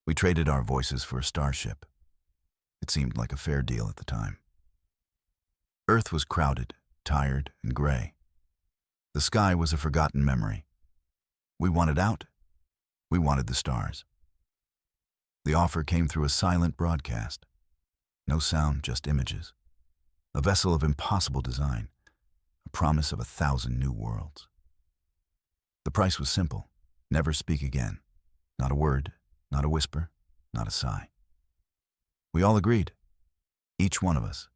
We traded our voices for a starship. It seemed like a fair deal at the time. Earth was crowded, tired, and gray. The sky was a forgotten memory. We wanted out. We wanted the stars. The offer came through a silent broadcast. No sound, just images. A vessel of impossible design. A promise of 1,000 new worlds. The price was simple. Never speak again. Not a word, not a whisper, not a sigh. We all agreed. Each one of us.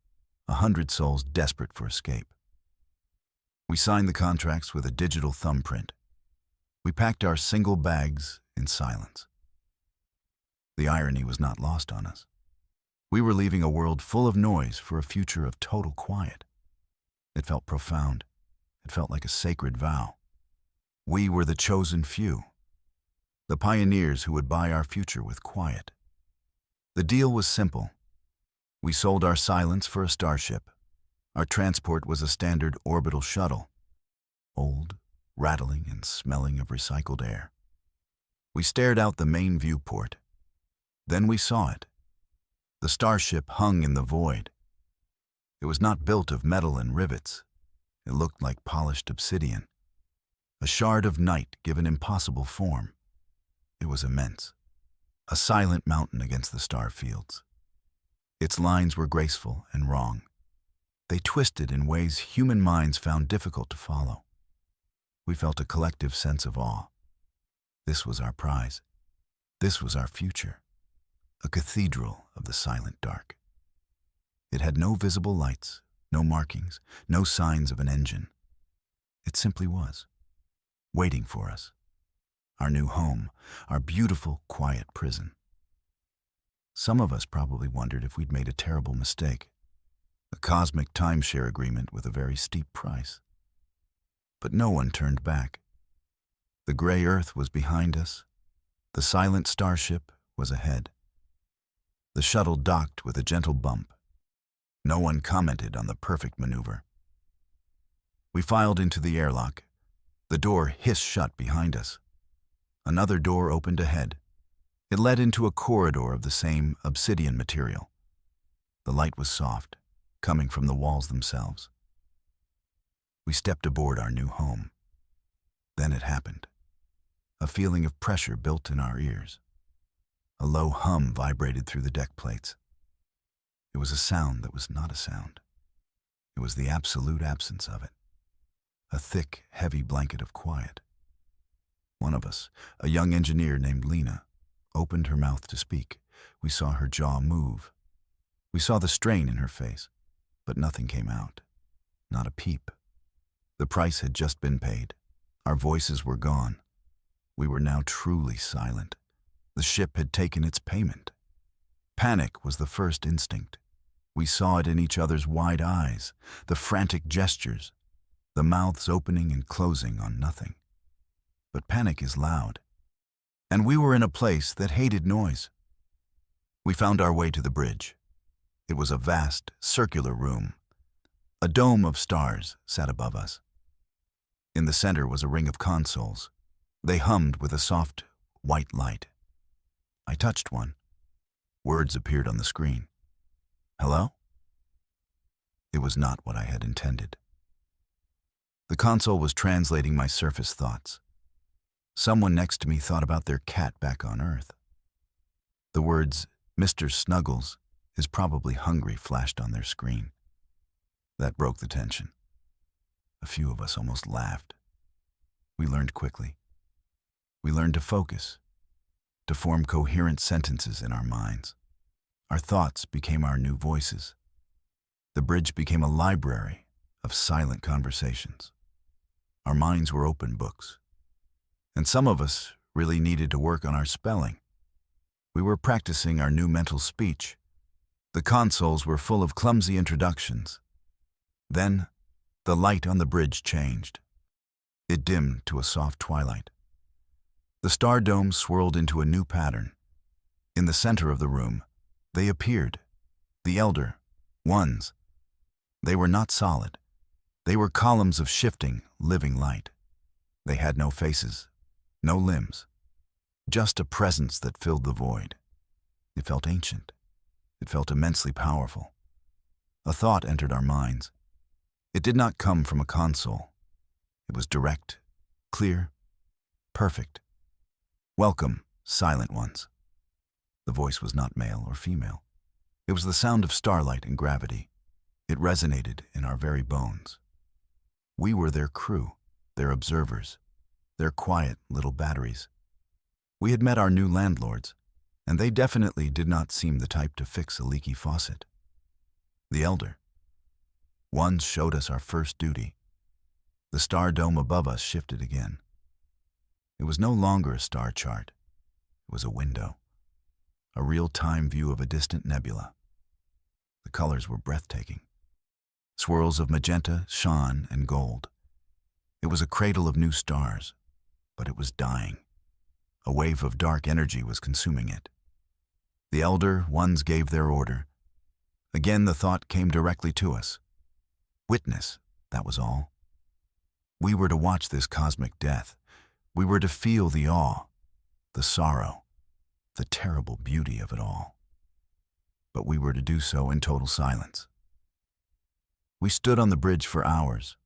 100 souls desperate for escape. We signed the contracts with a digital thumbprint. We packed our single bags in silence. The irony was not lost on us. We were leaving a world full of noise for a future of total quiet. It felt profound. It felt like a sacred vow. We were the chosen few, the pioneers who would buy our future with quiet. The deal was simple. We sold our silence for a starship. Our transport was a standard orbital shuttle, old, rattling, and smelling of recycled air. We stared out the main viewport. Then we saw it. The starship hung in the void. It was not built of metal and rivets. It looked like polished obsidian, a shard of night given impossible form. It was immense, a silent mountain against the star fields. Its lines were graceful and wrong. They twisted in ways human minds found difficult to follow. We felt a collective sense of awe. This was our prize. This was our future. A cathedral of the silent dark. It had no visible lights, no markings, no signs of an engine. It simply was, waiting for us. Our new home, our beautiful, quiet prison. Some of us probably wondered if we'd made a terrible mistake, a cosmic timeshare agreement with a very steep price. But no one turned back. The gray earth was behind us. The silent starship was ahead. The shuttle docked with a gentle bump. No one commented on the perfect maneuver. We filed into the airlock. The door hissed shut behind us. Another door opened ahead. It led into a corridor of the same obsidian material. The light was soft, coming from the walls themselves. We stepped aboard our new home. Then it happened. A feeling of pressure built in our ears. A low hum vibrated through the deck plates. It was a sound that was not a sound. It was the absolute absence of it. A thick, heavy blanket of quiet. One of us, a young engineer named Lena, opened her mouth to speak. We saw her jaw move. We saw the strain in her face, but nothing came out. Not a peep. The price had just been paid. Our voices were gone. We were now truly silent. The ship had taken its payment. Panic was the first instinct. We saw it in each other's wide eyes, the frantic gestures, the mouths opening and closing on nothing. But panic is loud. And we were in a place that hated noise. We found our way to the bridge. It was a vast, circular room. A dome of stars sat above us. In the center was a ring of consoles. They hummed with a soft, white light. I touched one. Words appeared on the screen. Hello? It was not what I had intended. The console was translating my surface thoughts. Someone next to me thought about their cat back on Earth. The words, "Mr. Snuggles is probably hungry," flashed on their screen. That broke the tension. A few of us almost laughed. We learned quickly. We learned to focus, to form coherent sentences in our minds. Our thoughts became our new voices. The bridge became a library of silent conversations. Our minds were open books. And some of us really needed to work on our spelling. We were practicing our new mental speech. The consoles were full of clumsy introductions. Then, the light on the bridge changed. It dimmed to a soft twilight. The star domes swirled into a new pattern. In the center of the room, they appeared, the elder ones. They were not solid. They were columns of shifting, living light. They had no faces, no limbs, just a presence that filled the void. It felt ancient. It felt immensely powerful. A thought entered our minds. It did not come from a console. It was direct, clear, perfect. Welcome, silent ones. The voice was not male or female. It was the sound of starlight and gravity. It resonated in our very bones. We were their crew, their observers, their quiet little batteries. We had met our new landlords, and they definitely did not seem the type to fix a leaky faucet. The elder. One showed us our first duty. The star dome above us shifted again. It was no longer a star chart. It was a window, a real-time view of a distant nebula. The colors were breathtaking. Swirls of magenta, cyan, and gold. It was a cradle of new stars, but it was dying. A wave of dark energy was consuming it. The elder ones gave their order. Again the thought came directly to us. Witness, that was all. We were to watch this cosmic death. We were to feel the awe, the sorrow, the terrible beauty of it all. But we were to do so in total silence. We stood on the bridge for hours.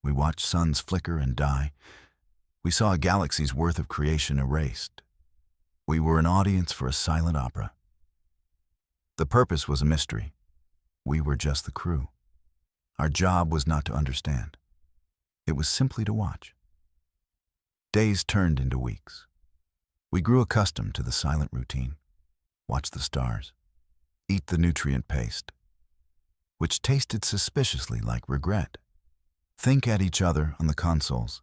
We watched suns flicker and die. We saw a galaxy's worth of creation erased. We were an audience for a silent opera. The purpose was a mystery. We were just the crew. Our job was not to understand. It was simply to watch. Days turned into weeks. We grew accustomed to the silent routine. Watch the stars. Eat the nutrient paste, which tasted suspiciously like regret. Think at each other on the consoles.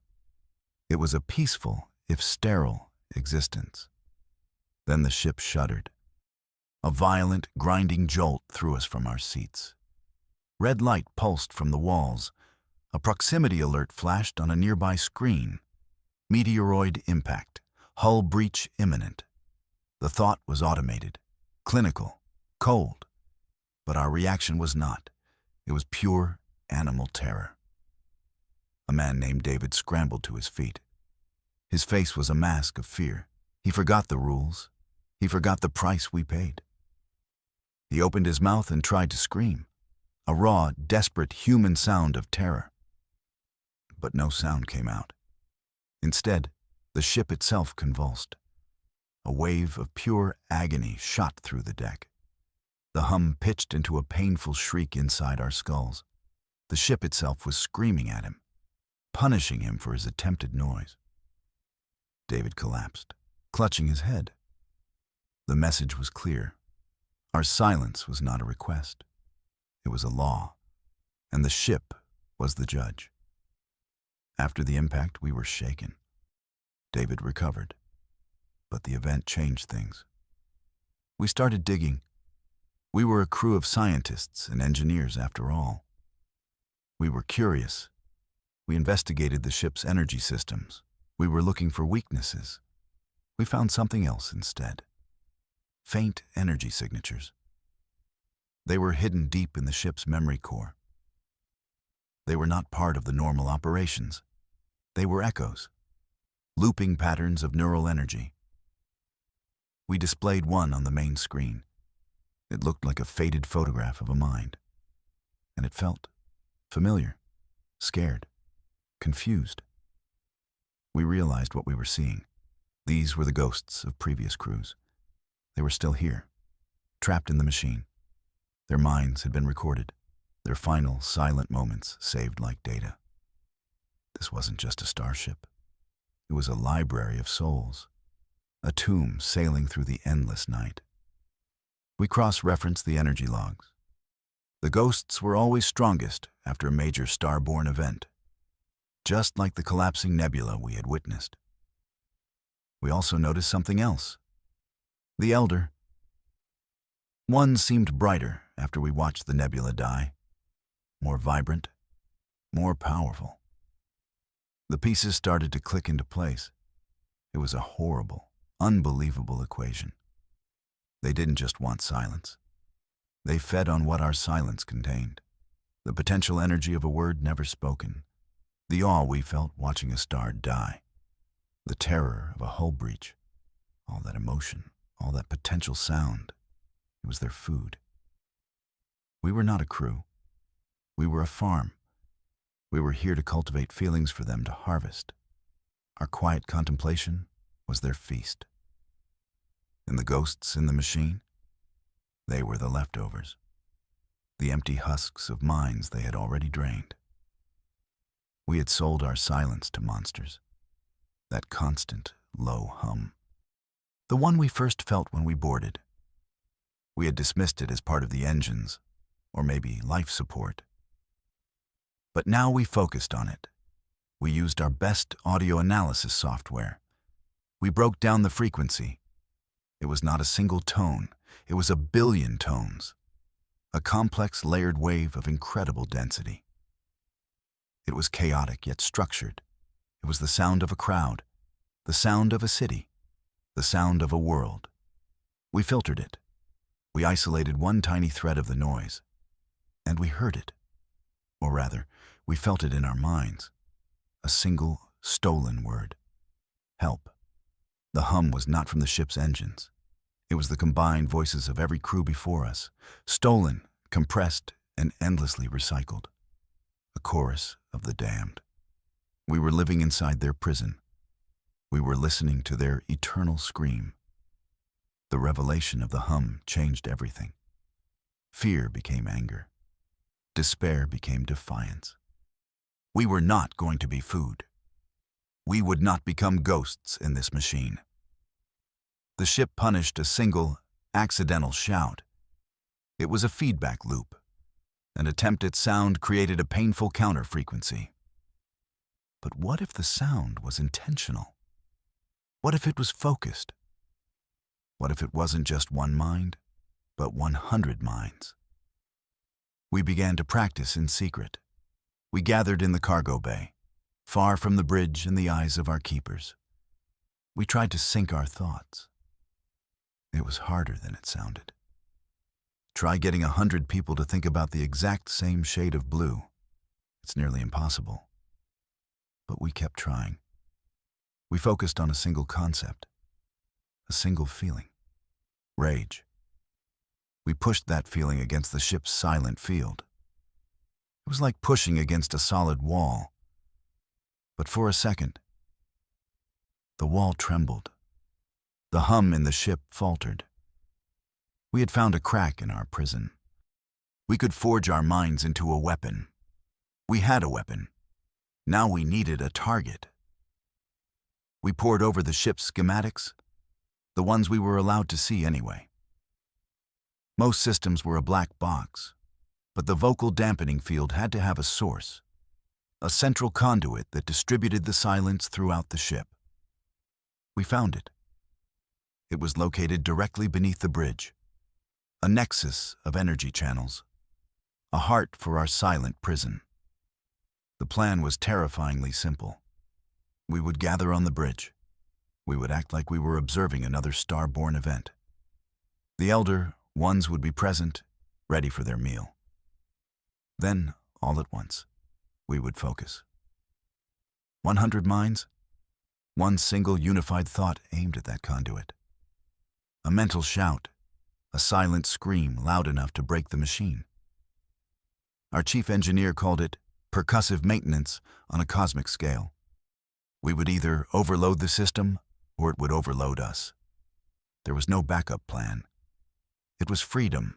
It was a peaceful, if sterile, existence. Then the ship shuddered. A violent, grinding jolt threw us from our seats. Red light pulsed from the walls. A proximity alert flashed on a nearby screen. Meteoroid impact. Hull breach imminent. The thought was automated, clinical, cold. But our reaction was not. It was pure animal terror. A man named David scrambled to his feet. His face was a mask of fear. He forgot the rules. He forgot the price we paid. He opened his mouth and tried to scream. A raw, desperate human sound of terror. But no sound came out. Instead, the ship itself convulsed. A wave of pure agony shot through the deck. The hum pitched into a painful shriek inside our skulls. The ship itself was screaming at him, punishing him for his attempted noise. David collapsed, clutching his head. The message was clear. Our silence was not a request. It was a law, and the ship was the judge. After the impact, we were shaken. David recovered, but the event changed things. We started digging. We were a crew of scientists and engineers after all. We were curious. We investigated the ship's energy systems. We were looking for weaknesses. We found something else instead. Faint energy signatures. They were hidden deep in the ship's memory core. They were not part of the normal operations. They were echoes, looping patterns of neural energy. We displayed one on the main screen. It looked like a faded photograph of a mind. And it felt familiar, scared, confused. We realized what we were seeing. These were the ghosts of previous crews. They were still here, trapped in the machine. Their minds had been recorded, their final silent moments saved like data. This wasn't just a starship. It was a library of souls, a tomb sailing through the endless night. We cross-referenced the energy logs. The ghosts were always strongest after a major starborn event, just like the collapsing nebula we had witnessed. We also noticed something else. The elder. One seemed brighter after we watched the nebula die, more vibrant, more powerful. The pieces started to click into place. It was a horrible, unbelievable equation. They didn't just want silence. They fed on what our silence contained. The potential energy of a word never spoken. The awe we felt watching a star die. The terror of a hull breach. All that emotion, all that potential sound. It was their food. We were not a crew. We were a farm. We were here to cultivate feelings for them to harvest. Our quiet contemplation was their feast. And the ghosts in the machine? They were the leftovers. The empty husks of minds they had already drained. We had sold our silence to monsters. That constant, low hum. The one we first felt when we boarded. We had dismissed it as part of the engines, or maybe life support. But now we focused on it. We used our best audio analysis software. We broke down the frequency. It was not a single tone. It was a billion tones. A complex layered wave of incredible density. It was chaotic yet structured. It was the sound of a crowd, the sound of a city, the sound of a world. We filtered it. We isolated one tiny thread of the noise, and we heard it. Or rather, we felt it in our minds. A single, stolen word. Help. The hum was not from the ship's engines. It was the combined voices of every crew before us, stolen, compressed, and endlessly recycled. A chorus of the damned. We were living inside their prison. We were listening to their eternal scream. The revelation of the hum changed everything. Fear became anger. Despair became defiance. We were not going to be food. We would not become ghosts in this machine. The ship punished a single, accidental shout. It was a feedback loop. An attempt at sound created a painful counter-frequency. But what if the sound was intentional? What if it was focused? What if it wasn't just one mind, but 100 minds? We began to practice in secret. We gathered in the cargo bay, far from the bridge and the eyes of our keepers. We tried to sync our thoughts. It was harder than it sounded. Try getting 100 people to think about the exact same shade of blue. It's nearly impossible. But we kept trying. We focused on a single concept, a single feeling. Rage. We pushed that feeling against the ship's silent field. It was like pushing against a solid wall. But for a second, the wall trembled. The hum in the ship faltered. We had found a crack in our prison. We could forge our minds into a weapon. We had a weapon. Now we needed a target. We pored over the ship's schematics, the ones we were allowed to see anyway. Most systems were a black box, but the vocal dampening field had to have a source, a central conduit that distributed the silence throughout the ship. We found it. It was located directly beneath the bridge, a nexus of energy channels, a heart for our silent prison. The plan was terrifyingly simple. We would gather on the bridge. We would act like we were observing another star-born event. The elder ones would be present, ready for their meal. Then, all at once, we would focus. 100 minds, one single unified thought aimed at that conduit. A mental shout, a silent scream loud enough to break the machine. Our chief engineer called it percussive maintenance on a cosmic scale. We would either overload the system or it would overload us. There was no backup plan. It was freedom,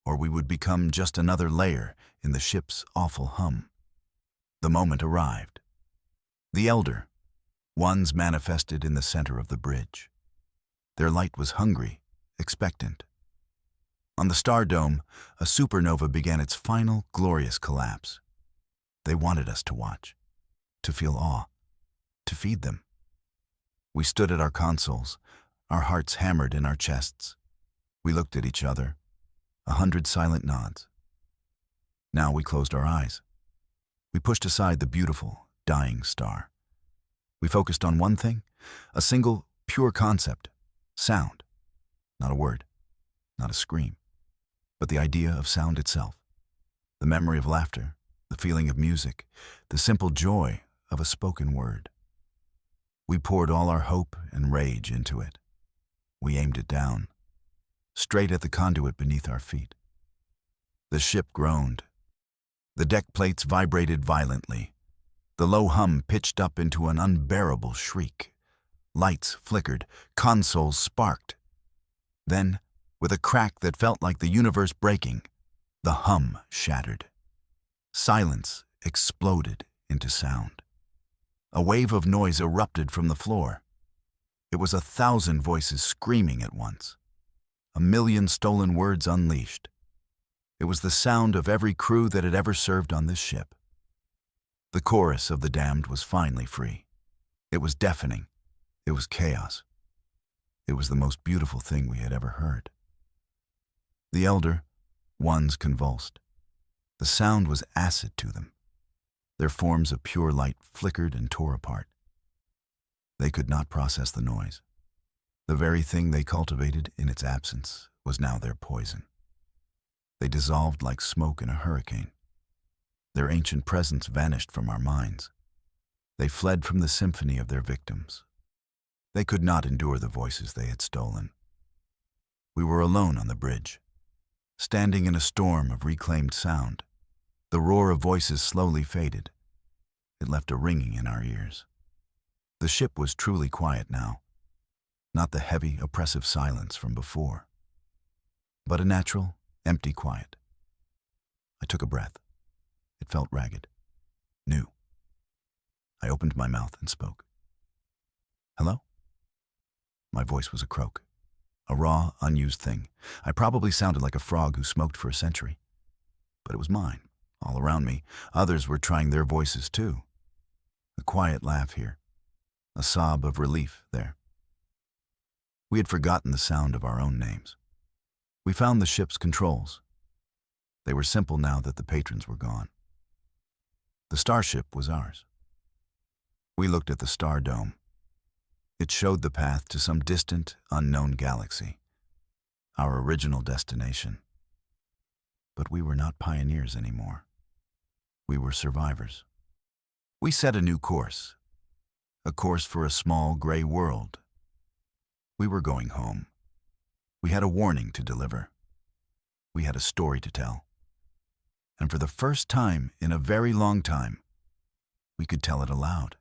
or we would become just another layer in the ship's awful hum. The moment arrived. The elder ones manifested in the center of the bridge. Their light was hungry, expectant. On the star dome, a supernova began its final, glorious collapse. They wanted us to watch, to feel awe, to feed them. We stood at our consoles, our hearts hammered in our chests. We looked at each other, 100 silent nods. Now we closed our eyes. We pushed aside the beautiful, dying star. We focused on one thing, a single, pure concept, sound. Not a word, not a scream, but the idea of sound itself. The memory of laughter, the feeling of music, the simple joy of a spoken word. We poured all our hope and rage into it. We aimed it down, straight at the conduit beneath our feet. The ship groaned. The deck plates vibrated violently. The low hum pitched up into an unbearable shriek. Lights flickered, consoles sparked. Then, with a crack that felt like the universe breaking, the hum shattered. Silence exploded into sound. A wave of noise erupted from the floor. It was 1,000 voices screaming at once. 1,000,000 stolen words unleashed. It was the sound of every crew that had ever served on this ship. The chorus of the damned was finally free. It was deafening. It was chaos. It was the most beautiful thing we had ever heard. The elder ones convulsed. The sound was acid to them. Their forms of pure light flickered and tore apart. They could not process the noise. The very thing they cultivated in its absence was now their poison. They dissolved like smoke in a hurricane. Their ancient presence vanished from our minds. They fled from the symphony of their victims. They could not endure the voices they had stolen. We were alone on the bridge, standing in a storm of reclaimed sound. The roar of voices slowly faded. It left a ringing in our ears. The ship was truly quiet now, not the heavy, oppressive silence from before, but a natural, empty quiet. I took a breath. It felt ragged, new. I opened my mouth and spoke. Hello? My voice was a croak, a raw, unused thing. I probably sounded like a frog who smoked for a century. But it was mine. All around me, others were trying their voices too. A quiet laugh here, a sob of relief there. We had forgotten the sound of our own names. We found the ship's controls. They were simple now that the patrons were gone. The Starship was ours. We looked at the star dome. It showed the path to some distant, unknown galaxy, our original destination. But we were not pioneers anymore. We were survivors. We set a new course, a course for a small gray world. We were going home. We had a warning to deliver. We had a story to tell. And for the first time in a very long time, we could tell it aloud.